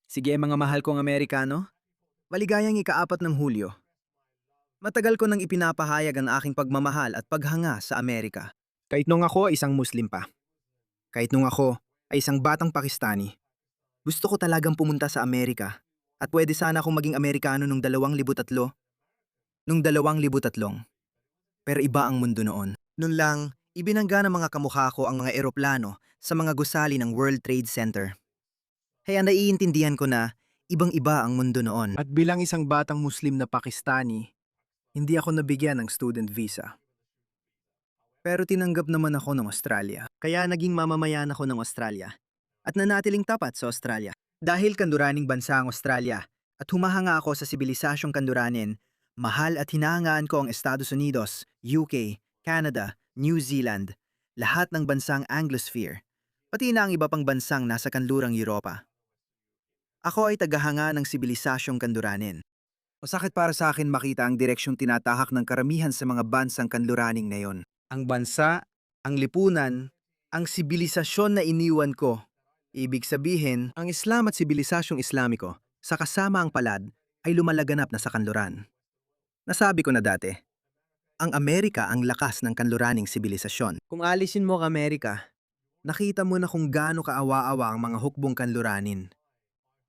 Sige mga mahal kong Amerikano, maligayang ika-4 ng Hulyo. Matagal ko nang ipinapahayag ang aking pagmamahal at paghanga sa Amerika. Kahit nung ako ay isang Muslim pa. Kahit nung ako ay isang batang Pakistani. Gusto ko talagang pumunta sa Amerika. At pwede sana akong maging Amerikano nung 2003. Nung 2003. Pero iba ang mundo noon. Noon lang, ibinangga ng mga kamukha ko ang mga eroplano sa mga gusali ng World Trade Center. Kaya naiintindihan ko na ibang-iba ang mundo noon. At bilang isang batang Muslim na Pakistani, hindi ako nabigyan ng student visa. Pero tinanggap naman ako ng Australia. Kaya naging mamamayan ako ng Australia. At nanatiling tapat sa Australia. Dahil kanduraning bansa ang Australia at humahanga ako sa sibilisasyong kanduranin, mahal at hinahangaan ko ang Estados Unidos, UK, Canada, New Zealand, lahat ng bansang Anglosphere, pati na ang iba pang bansang nasa kanlurang Europa. Ako ay tagahanga ng sibilisasyong kanduranin. Masakit para sa akin makita ang direksyong tinatahak ng karamihan sa mga bansang kanluraning na yon. Ang bansa, ang lipunan, ang sibilisasyon na iniwan ko. Ibig sabihin, ang Islam at sibilisasyong Islamiko, sa kasama ang palad, ay lumalaganap na sa kanluran. Nasabi ko na dati, ang Amerika ang lakas ng kanluraning sibilisasyon. Kung alisin mo ang Amerika, nakita mo na kung gaano kaawa-awa ang mga hukbong kanluranin.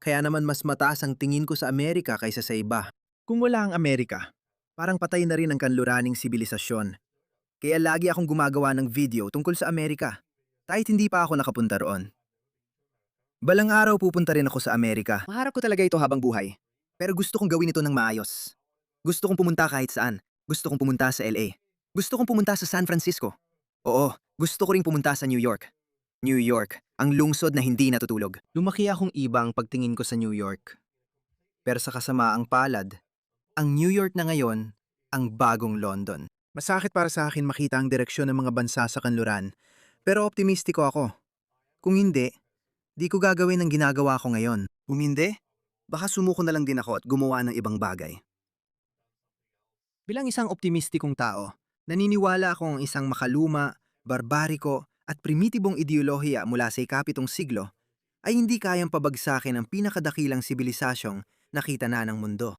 Kaya naman mas mataas ang tingin ko sa Amerika kaysa sa iba. Kung wala ang Amerika, parang patay na rin ang kanluraning sibilisasyon. Kaya lagi akong gumagawa ng video tungkol sa Amerika, kahit hindi pa ako nakapunta roon. Balang araw pupunta rin ako sa Amerika. Maharap ko talaga ito habang buhay. Pero gusto kong gawin ito ng maayos. Gusto kong pumunta kahit saan. Gusto kong pumunta sa LA. Gusto kong pumunta sa San Francisco. Oo, gusto ko ring pumunta sa New York. New York, ang lungsod na hindi natutulog. Lumaki akong ibang pagtingin ko sa New York. Pero sa kasamaang palad, ang New York na ngayon, ang bagong London. Masakit para sa akin makita ang direksyon ng mga bansa sa kanluran, pero optimistiko ako. Kung hindi, di ko gagawin ang ginagawa ko ngayon. Kung hindi, baka sumuko na lang din ako at gumawa ng ibang bagay. Bilang isang optimistikong tao, naniniwala akong ang isang makaluma, barbariko at primitibong ideolohiya mula sa ikapitong siglo ay hindi kayang pabagsakin ang pinakadakilang sibilisasyong nakita na ng mundo.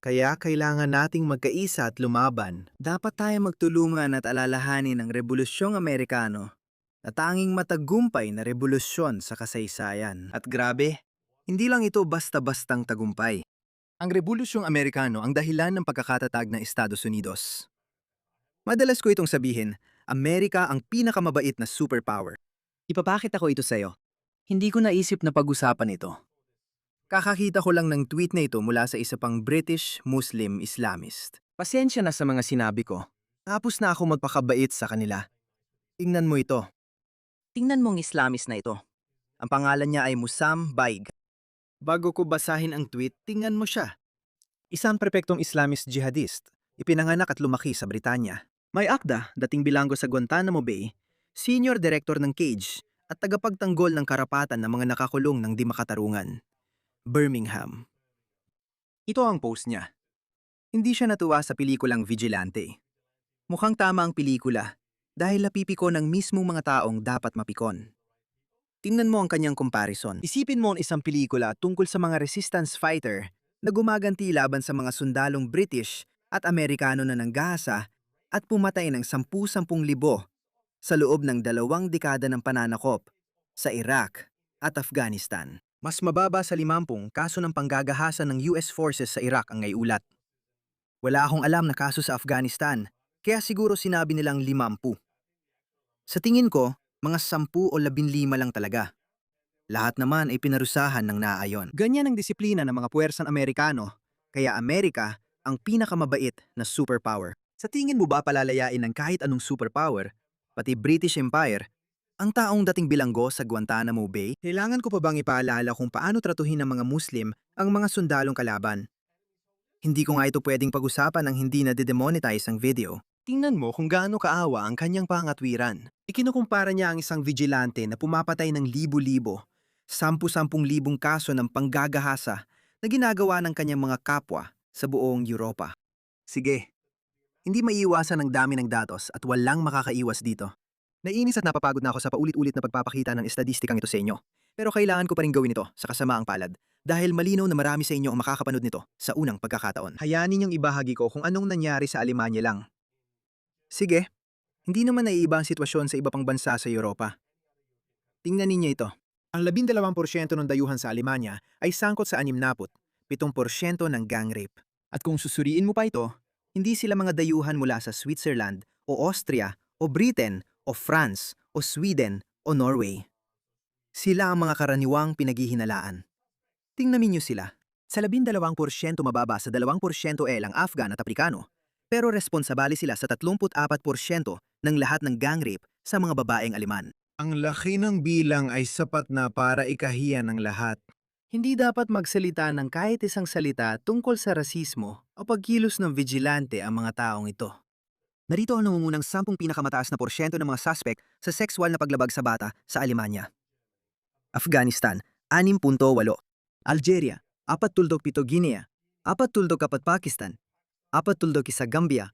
Kaya kailangan nating magkaisa at lumaban. Dapat tayo magtulungan at alalahanin ang Rebolusyong Amerikano na tanging matagumpay na revolusyon sa kasaysayan. At grabe, hindi lang ito basta-bastang tagumpay. Ang Rebolusyong Amerikano ang dahilan ng pagkakatatag ng Estados Unidos. Madalas ko itong sabihin, Amerika ang pinakamabait na superpower. Ipapakita ko ito sa'yo. Hindi ko naisip na pag-usapan ito. Kakakita ko lang ng tweet na ito mula sa isa pang British Muslim Islamist. Pasensya na sa mga sinabi ko. Tapos na ako magpakabait sa kanila. Tingnan mo ito. Tingnan mong Islamist na ito. Ang pangalan niya ay Musam Baig. Bago ko basahin ang tweet, tingnan mo siya. Isang perpektong Islamist jihadist, ipinanganak at lumaki sa Britanya. May akda, dating bilanggo sa Guantanamo Bay, senior director ng CAGE at tagapagtanggol ng karapatan ng mga nakakulong ng di makatarungan. Birmingham. Ito ang post niya. Hindi siya natuwa sa pelikulang Vigilante. Mukhang tama ang pelikula dahil napipiko ng mismong mga taong dapat mapikon. Tingnan mo ang kanyang comparison. Isipin mo ang isang pelikula tungkol sa mga resistance fighter na gumaganti laban sa mga sundalong British at Amerikano na nanggahasa at pumatay ng 10,000 sa loob ng 2 dekada ng pananakop sa Iraq at Afghanistan. Mas mababa sa 50 kaso ng panggagahasa ng US forces sa Iraq ang naiulat. Wala akong alam na kaso sa Afghanistan, kaya siguro sinabi nilang 50. Sa tingin ko, mga 10 o 15 lang talaga. Lahat naman ay pinarusahan ng naayon. Ganyan ang disiplina ng mga puwersang Amerikano, kaya Amerika ang pinakamabait na superpower. Sa tingin mo ba palalayain ng kahit anong superpower, pati British Empire, ang taong dating bilanggo sa Guantanamo Bay? Kailangan ko pa bang ipaalala kung paano tratuhin ng mga Muslim ang mga sundalong kalaban? Hindi ko nga ito pwedeng pag-usapan nang hindi na de-demonetize ang video. Tingnan mo kung gaano kaawa ang kanyang pangatwiran. Ikinukumpara niya ang isang vigilante na pumapatay ng libo-libo, 10,000 kaso ng panggagahasa na ginagawa ng kanyang mga kapwa sa buong Europa. Sige, hindi maiiwasan ang dami ng datos at walang makakaiwas dito. Naiinis at napapagod na ako sa paulit-ulit na pagpapakita ng estadistikang ito sa inyo. Pero kailangan ko pa rin gawin ito sa kasamaang palad Dahil malinaw na marami sa inyo ang makakapanood nito sa unang pagkakataon. Hayaan ninyong ibahagi ko kung anong nangyari sa Alemanya lang. Sige, hindi naman naiiba ang sitwasyon sa iba pang bansa sa Europa. Tingnan ninyo ito. Ang 12% ng dayuhan sa Alemanya ay sangkot sa 67% ng gang rape. At kung susuriin mo pa ito, hindi sila mga dayuhan mula sa Switzerland o Austria o Britain o France o Sweden o Norway. Sila ang mga karaniwang pinaghihinalaan. Tingnan ninyo sila. Sa 12% mababa sa 2% ang Afgan at Aprikano, pero responsabali sila sa 34% ng lahat ng gang rape sa mga babaeng Aleman. Ang laki ng bilang ay sapat na para ikahiyan ng lahat. Hindi dapat magsalita ng kahit isang salita tungkol sa rasismo o pagkilos ng vigilante ang mga taong ito. Narito ang nangungunang 10 pinakamataas na porsyento ng mga suspect sa sexual na paglabag sa bata sa Alemanya. Afghanistan, 6.8. Algeria, 4.7. Guinea, 4.4. Pakistan, 4.1. Gambia,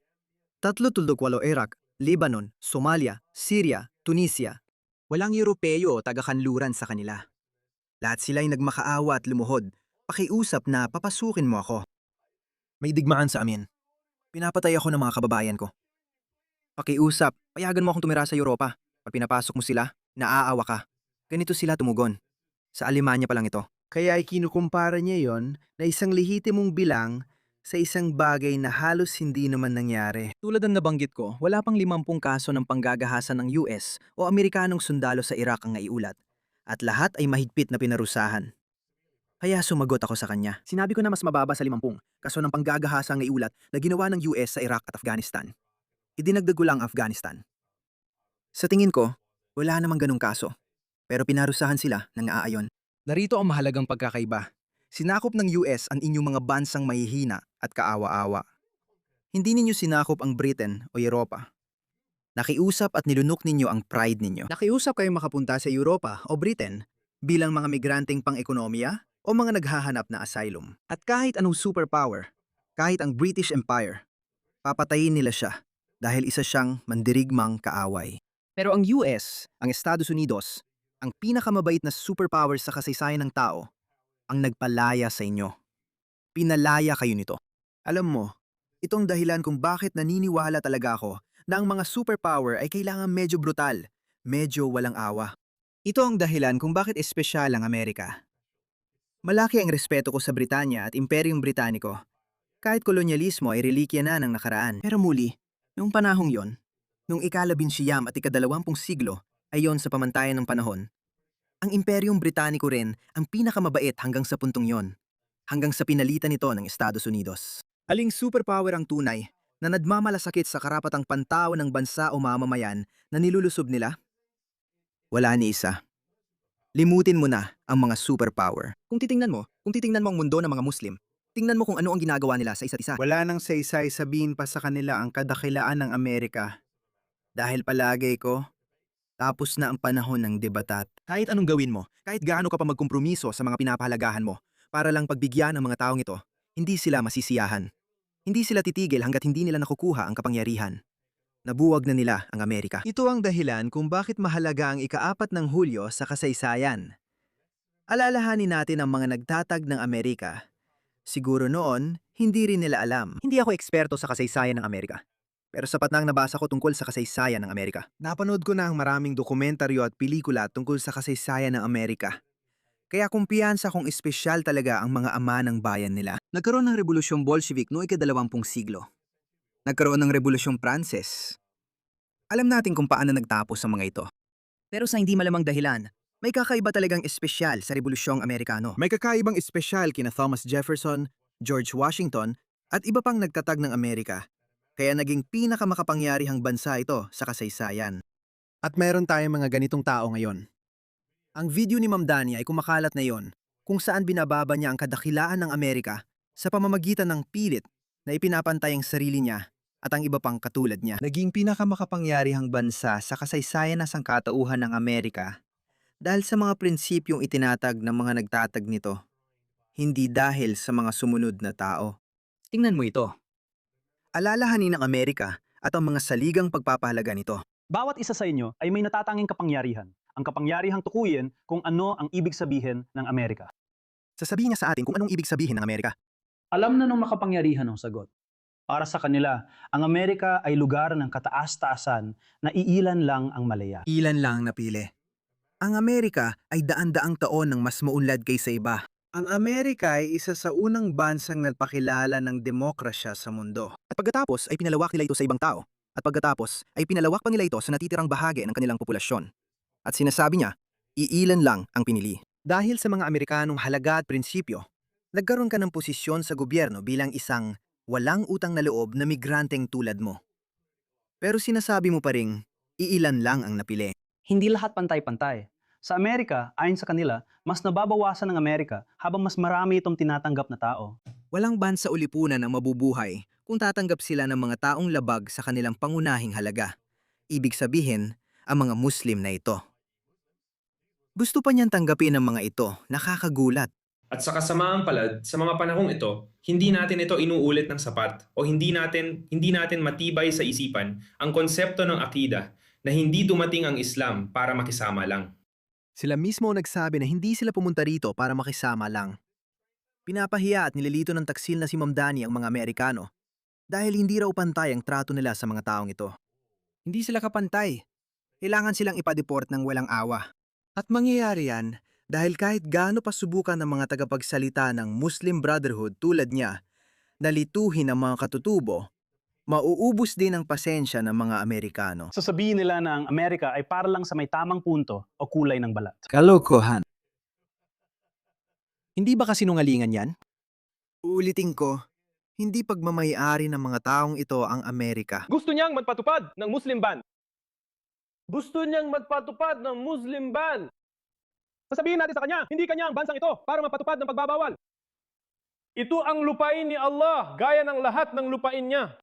3.8. Iraq, Lebanon, Somalia, Syria, Tunisia. Walang Europeo o taga-kanluran sa kanila. Lahat sila'y nagmakaawa at lumuhod. Pakiusap na papasukin mo ako. May digmaan sa amin. Pinapatay ako ng mga kababayan ko. Pakiusap, payagan mo akong tumira sa Europa. Pag pinapasok mo sila, naaawa ka. Ganito sila tumugon. Sa Alemanya pa lang ito. Kaya ay kinukumpara niya yon na isang lehitimong bilang sa isang bagay na halos hindi naman nangyari. Tulad ng nabanggit ko, wala pang 50 kaso ng panggagahasa ng US o Amerikanong sundalo sa Iraq ang naiulat. At lahat ay mahigpit na pinarusahan. Kaya sumagot ako sa kanya. Sinabi ko na mas mababa sa 50 kaso ng panggagahasa ang naiulat na ginawa ng US sa Iraq at Afghanistan. Idinagdag ko lang Afghanistan. Sa tingin ko, wala namang ganong kaso. Pero pinarusahan sila ng aayon. Narito ang mahalagang pagkakaiba. Sinakop ng US ang inyong mga bansang mahihina at kaawa-awa. Hindi ninyo sinakop ang Britain o Europa. Nakiusap at nilunok ninyo ang pride ninyo. Nakiusap kayong makapunta sa Europa o Britain bilang mga migranteng pang-ekonomiya o mga naghahanap na asylum. At kahit anong superpower, kahit ang British Empire, papatayin nila siya dahil isa siyang mandirigmang kaaway. Pero ang US, ang Estados Unidos, ang pinakamabait na superpower sa kasaysayan ng tao, ang nagpalaya sa inyo. Pinalaya kayo nito. Alam mo, itong dahilan kung bakit naniniwala talaga ako na ang mga superpower ay kailangan medyo brutal, medyo walang awa. Ito ang dahilan kung bakit espesyal ang Amerika. Malaki ang respeto ko sa Britanya at Imperyong Britaniko. Kahit kolonyalismo ay relikya na ng nakaraan. Pero muli, noong panahong yon, noong ika-19 at ika-20 siglo, ayon sa pamantayan ng panahon, ang Imperyong Britaniko rin ang pinakamabait hanggang sa puntong yon, hanggang sa pinalitan nito ng Estados Unidos. Aling superpower ang tunay na nagmamalasakit sa karapatang pantao ng bansa o mamamayan na nilulusob nila? Wala ni isa. Limutin mo na ang mga superpower. Kung titingnan mo ang mundo ng mga Muslim, tingnan mo kung ano ang ginagawa nila sa isa't isa. Wala nang saysay sabihin pa sa kanila ang kadakilaan ng Amerika. Dahil palagay ko, tapos na ang panahon ng debatat. Kahit anong gawin mo, kahit gaano ka pa magkompromiso sa mga pinapahalagahan mo, para lang pagbigyan ang mga taong ito, hindi sila masisiyahan. Hindi sila titigil hanggat hindi nila nakukuha ang kapangyarihan. Nabuwag na nila ang Amerika. Ito ang dahilan kung bakit mahalaga ang ika-4 ng Hulyo sa kasaysayan. Alalahanin natin ang mga nagtatag ng Amerika. Siguro noon, hindi rin nila alam. Hindi ako eksperto sa kasaysayan ng Amerika. Pero sapat na ang nabasa ko tungkol sa kasaysayan ng Amerika. Napanood ko na ang maraming dokumentaryo at pelikula tungkol sa kasaysayan ng Amerika. Kaya kumpiyansa kung espesyal talaga ang mga ama ng bayan nila. Nagkaroon ng Rebolusyong Bolshevik noong ika-20 siglo. Nagkaroon ng Rebolusyong Pranses. Alam natin kung paano nagtapos ang mga ito. Pero sa hindi malamang dahilan, may kakaiba talagang espesyal sa Rebolusyong Amerikano. May kakaibang espesyal kina Thomas Jefferson, George Washington, at iba pang nagtatag ng Amerika. Kaya naging pinakamakapangyarihang bansa ito sa kasaysayan. At mayroon tayong mga ganitong tao ngayon. Ang video ni Ma'am Dani ay kumakalat na yon, kung saan binababa niya ang kadakilaan ng Amerika sa pamamagitan ng pilit na ipinapantay ang sarili niya at ang iba pang katulad niya. Naging pinakamakapangyarihang bansa sa kasaysayan ng sangkatauhan ng Amerika dahil sa mga prinsipyong itinatag ng mga nagtatag nito, hindi dahil sa mga sumunod na tao. Tingnan mo ito. Alalahanin ng Amerika at ang mga saligang pagpapahalaga nito. Bawat isa sa inyo ay may natatanging kapangyarihan. Ang kapangyarihang tukuyin kung ano ang ibig sabihin ng Amerika. Sasabihin niya sa atin kung anong ibig sabihin ng Amerika. Alam na nung makapangyarihan ang sagot. Para sa kanila, ang Amerika ay lugar ng kataas-taasan na iilan lang ang malaya. Ilan lang napili. Ang Amerika ay daan-daang taon ng mas maunlad kaysa iba. Ang Amerika ay isa sa unang bansang nagpakilala ng demokrasya sa mundo. At pagkatapos ay pinalawak nila ito sa ibang tao. At pagkatapos ay pinalawak pa nila ito sa natitirang bahagi ng kanilang populasyon. At sinasabi niya, iilan lang ang pinili. Dahil sa mga Amerikanong halaga at prinsipyo, nagkaroon ka ng posisyon sa gobyerno bilang isang walang utang na loob na migranteng tulad mo. Pero sinasabi mo pa ring, iilan lang ang napili. Hindi lahat pantay-pantay. Sa Amerika, ayon sa kanila, mas nababawasan ng Amerika habang mas marami itong tinatanggap na tao. Walang bansa o lipunan ang mabubuhay kung tatanggap sila ng mga taong labag sa kanilang pangunahing halaga. Ibig sabihin, ang mga Muslim na ito. Gusto pa niyang tanggapin ang mga ito, nakakagulat. At sa kasamaang palad, sa mga panahong ito, hindi natin ito inuulit ng sapat o hindi natin matibay sa isipan ang konsepto ng akida na hindi dumating ang Islam para makisama lang. Sila mismo ang nagsabi na hindi sila pumunta rito para makisama lang. Pinapahiya at nililito ng taksil na si Ma'am Dani ang mga Amerikano dahil hindi raw pantay ang trato nila sa mga taong ito. Hindi sila kapantay. Kailangan silang ipadeport ng walang awa. At mangyayari yan dahil kahit gaano pa subukan ng mga tagapagsalita ng Muslim Brotherhood tulad niya na lituhin ang mga katutubo, mauubos din ang pasensya ng mga Amerikano. Sasabihin nila na ang Amerika ay para lang sa may tamang punto o kulay ng balat. Kalokohan. Hindi ba kasinungalingan yan? Uulitin ko, hindi pagmamayari ng mga taong ito ang Amerika. Gusto niyang magpatupad ng Muslim ban. Gusto niyang magpatupad ng Muslim ban. Sasabihin natin sa kanya, hindi kanya ang bansang ito para mapatupad ng pagbabawal. Ito ang lupain ni Allah, gaya ng lahat ng lupain niya.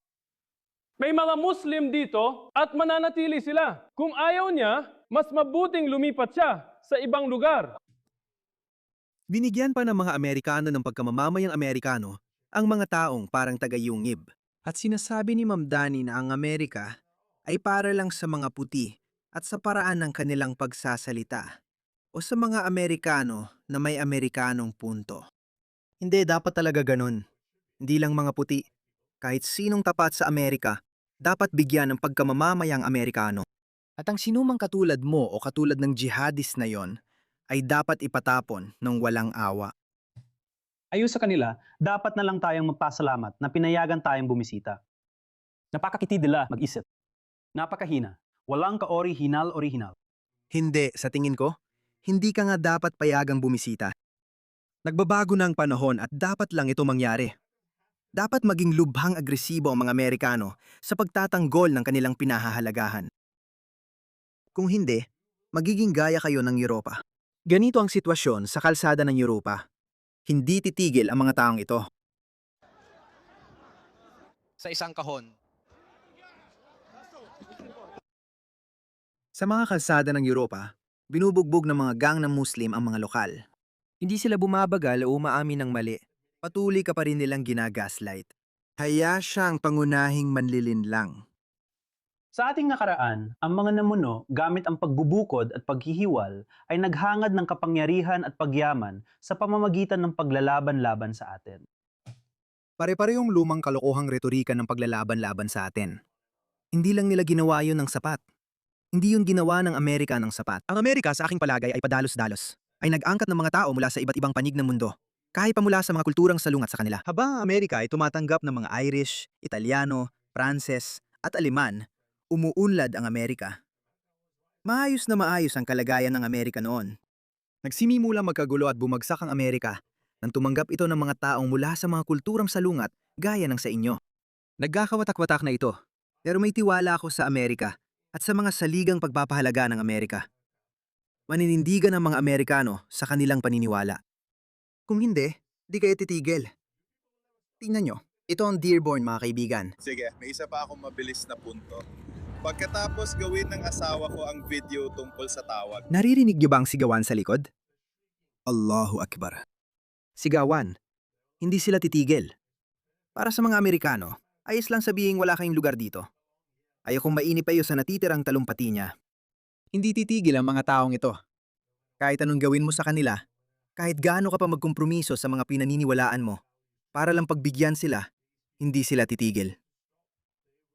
May mga Muslim dito at mananatili sila. Kung ayaw niya, mas mabuting lumipat siya sa ibang lugar. Binigyan pa ng mga Amerikano ng pagkamamamayang Amerikano ang mga taong parang tagayungib. At sinasabi ni Ma'am Dani na ang Amerika ay para lang sa mga puti at sa paraan ng kanilang pagsasalita o sa mga Amerikano na may Amerikanong punto. Hindi, dapat talaga ganun. Hindi lang mga puti. Kahit sinong tapat sa Amerika, dapat bigyan ng pagkamamamayang Amerikano. At ang sinumang katulad mo o katulad ng jihadist na yon ay dapat ipatapon ng walang awa. Ayon sa kanila, dapat na lang tayong magpasalamat na pinayagan tayong bumisita. Napakakitid nila mag-isip. Napakahina. Walang ka-orihinal-orihinal. Hindi, sa tingin ko, hindi ka nga dapat payagang bumisita. Nagbabago na ang panahon at dapat lang ito mangyari. Dapat maging lubhang agresibo ang mga Amerikano sa pagtatanggol ng kanilang pinahahalagahan. Kung hindi, magiging gaya kayo ng Europa. Ganito ang sitwasyon sa kalsada ng Europa. Hindi titigil ang mga taong ito. Sa isang kahon. Sa mga kalsada ng Europa, binubugbog ng mga gang ng Muslim ang mga lokal. Hindi sila bumabagal o umaamin ng mali. Patuloy ka pa rin nilang ginagaslight. Kaya siyang pangunahing manlilinlang. Sa ating nakaraan, ang mga namuno gamit ang pagbubukod at paghihiwal ay naghangad ng kapangyarihan at pagyaman sa pamamagitan ng paglalaban-laban sa atin. Pare-parehong lumang kalokohang retorika ng paglalaban-laban sa atin. Hindi lang nila ginawa yun ng sapat. Hindi yun ginawa ng Amerika ng sapat. Ang Amerika sa aking palagay ay padalos-dalos. Ay nag-angkat ng mga tao mula sa iba't ibang panig ng mundo. Kahit pa mula sa mga kulturang salungat sa kanila. Habang ang Amerika ay tumatanggap ng mga Irish, Italiano, Pranses at Aleman, umuunlad ang Amerika. Maayos na maayos ang kalagayan ng Amerika noon. Nagsimula magkagulo at bumagsak ang Amerika nang tumanggap ito ng mga taong mula sa mga kulturang salungat gaya ng sa inyo. Nagkakawatak-watak na ito, pero may tiwala ako sa Amerika at sa mga saligang pagpapahalaga ng Amerika. Maninindigan ang mga Amerikano sa kanilang paniniwala. Kung hindi, di kayo titigil. Tingnan nyo, ito ang Dearborn mga kaibigan. Sige, may isa pa akong mabilis na punto. Pagkatapos gawin ng asawa ko ang video tungkol sa tawag, Naririnig niyo ba ang sigawan sa likod? Allahu Akbar. Sigawan. Hindi sila titigil. Para sa mga Amerikano, ayos lang sabihing wala kayong lugar dito. Ayokong mainip kayo sa natitirang talumpati niya. Hindi titigil ang mga taong ito. Kahit anong gawin mo sa kanila, Kahit gaano ka pa magkompromiso sa mga pinaniniwalaan mo, para lang pagbigyan sila, hindi sila titigil.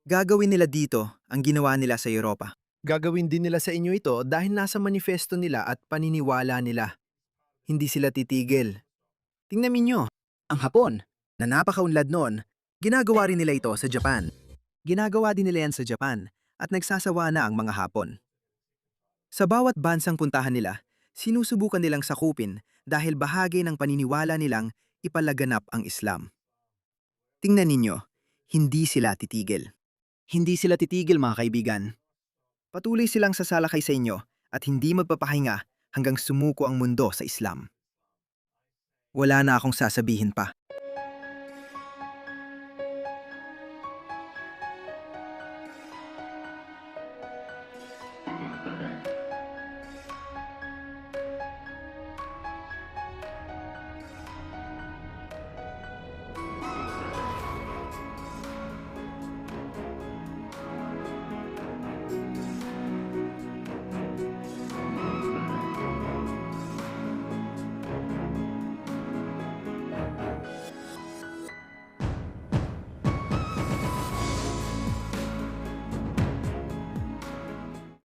Gagawin nila dito ang ginawa nila sa Europa. Gagawin din nila sa inyo ito dahil nasa manifesto nila at paniniwala nila. Hindi sila titigil. Tingnan ninyo, ang Hapon, na napakaunlad noon, ginagawa rin nila ito sa Japan. Ginagawa din nila yan sa Japan at nagsasawa na ang mga Hapon. Sa bawat bansang puntahan nila, sinusubukan nilang sakupin dahil bahagi ng paniniwala nilang ipalaganap ang Islam. Tingnan ninyo, hindi sila titigil. Hindi sila titigil mga kaibigan. Patuloy silang sasalakay sa inyo at hindi magpapahinga hanggang sumuko ang mundo sa Islam. Wala na akong sasabihin pa.